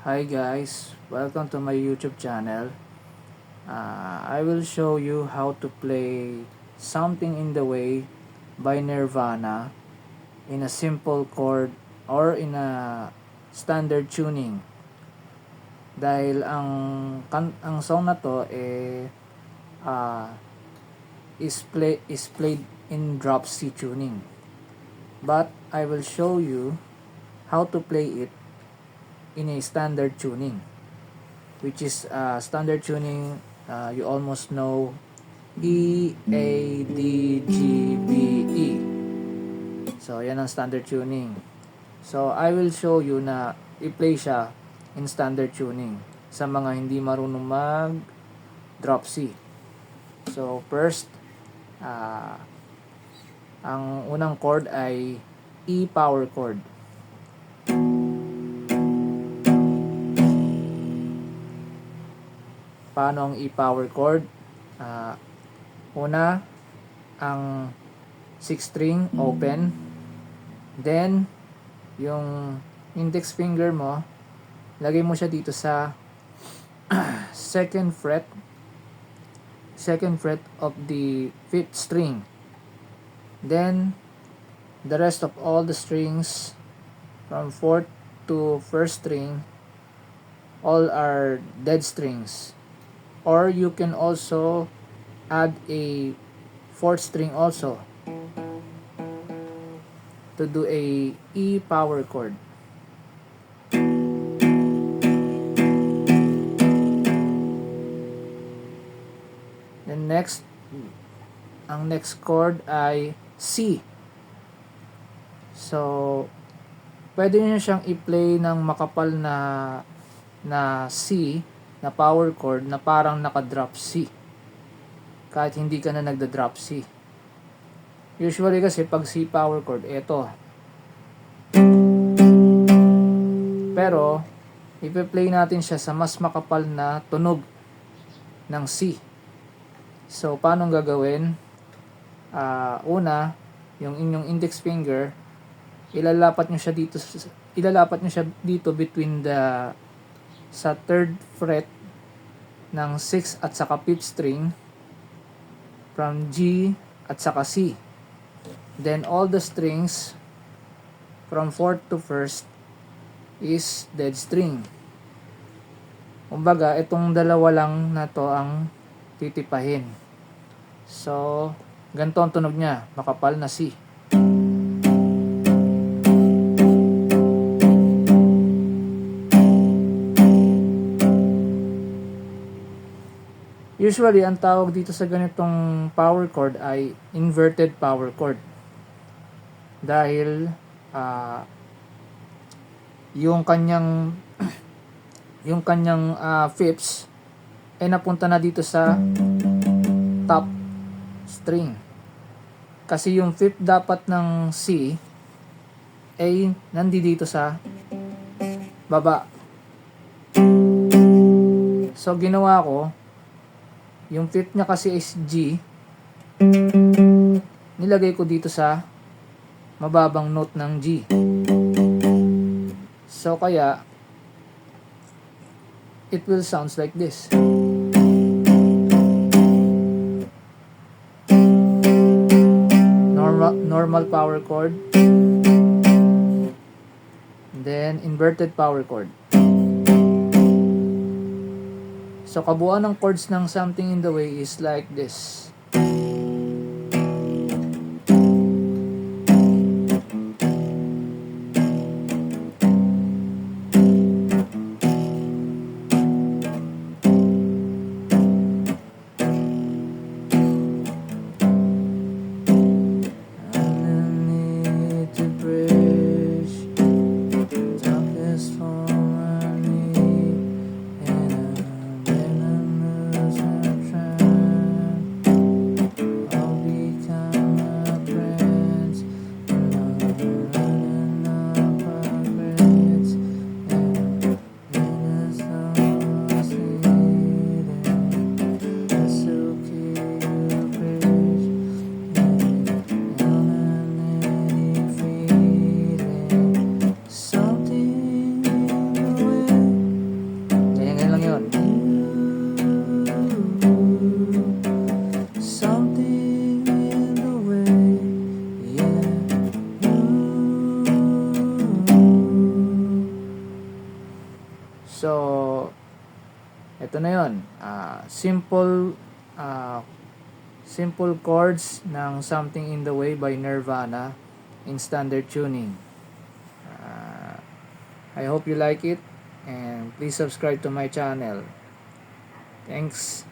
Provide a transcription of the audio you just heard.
Hi guys, welcome to my YouTube channel. I will show you how to play Something in the Way by Nirvana in a simple chord or in a standard tuning. Dahil ang song na to uh, is played in drop C tuning. But I will show you how to play it in a standard tuning, which is standard tuning. You almost know E, A, D, G, B, E. So yan ang standard tuning. So I will show you na i-play siya in standard tuning sa mga hindi marunong mag drop C. So first, ang unang chord ay E power chord. Paano ang E power chord? Una, ang 6th string open, then yung index finger mo, lagay mo siya dito sa second fret of the 5th string. Then the rest of all the strings from 4th to 1st string, all are dead strings. Or you can also add a 4th string also to do a E power chord. Then next, ang next chord ay C. So pwede niyo siyang i-play ng makapal na C na power chord na parang naka-drop C kahit hindi ka na nagda-drop C. Usually kasi pag C power chord, eto. Pero ipe-play natin siya sa mas makapal na tunog ng C. So paano gagawin? Una, yung inyong index finger, ilalapat nyo siya dito between sa 3rd fret ng 6th at saka 5th string from G at saka C. Then all the strings from 4th to 1st is dead string. Kumbaga, itong dalawa lang na to ang titipahin. So, ganito ang tunog niya, makapal na C. Usually, ang tawag dito sa ganitong power chord ay inverted power chord. Dahil yung kanyang fifths ay napunta na dito sa top string. Kasi yung fifth dapat ng C ay nandito sa baba. So ginawa ko, yung fifth niya kasi is G, nilagay ko dito sa mababang note ng G. So kaya it will sounds like this. Normal power chord, then inverted power chord. So kabuuan ng chords ng Something in the Way is like this. Ito na yun. Simple chords ng Something in the Way by Nirvana in standard tuning. I hope you like it, and please subscribe to my channel. Thanks.